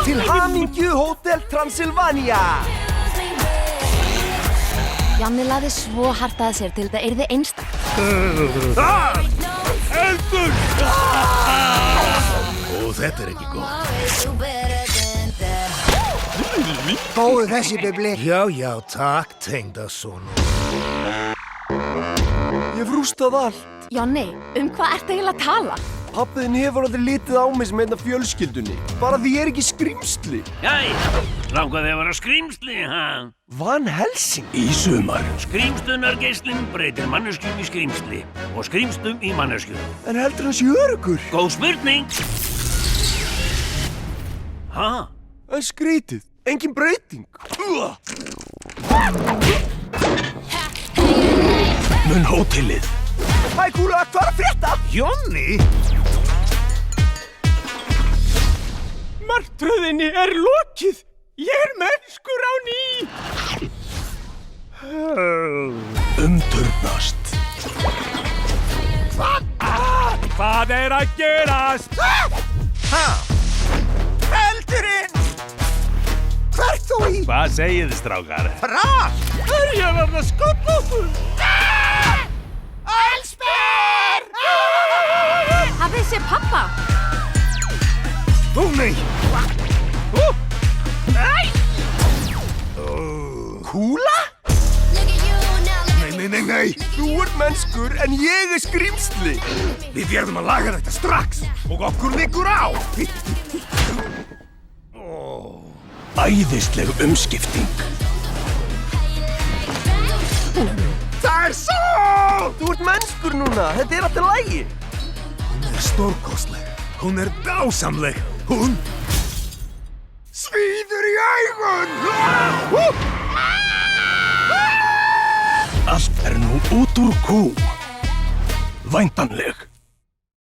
Til hamingju Hótel Transylvania. Janni laði svo hart að sér til þetta yrði einstakt. Eldur! Og þetta ekki gott. Góðu þessi, Bibli. Já, takk, tengdasonur. Ég hef rústað allt. Jonni, hvað ertu eiginlega að tala? Pabbiðin hefur aldrei litið á mig sem einn af fjölskyldunni. Bara því ég ekki skrímsli. Jæja, langaði að vera skrímsli, ha? Van Helsing. Í sumar. Skrímstunargeislinn breytir manneskjum í skrímsli og skrímstum í manneskjum. En heldur hann sé öruggur? Góð spurning! Ha? En skrítið. Engin breyting. Mun hótelið. Hæ, Kúla, hvað að frétta? Jonni? Martröðinni lokið. Ég mennskur á ný. Umturnast. Hvað að gerast? Ha? Eldurinn! Hvert þú í? Hvað segið þið, strákar? Rast! Ég verð að skoppa okkur. Allsber! Hafið sér pappa? Ó, nei! Kúla? Nei! Þú ert mennskur en ég skrímsli. Við verðum að laga þetta strax og okkur liggur á! Æðisleg umskipting. Það sól! Þú ert mennskur núna, þetta allt í lagi. Hún stórkostleg. Hún dásamleg. Hún svíður í augun! Allt nú út úr kú. Væntanleg.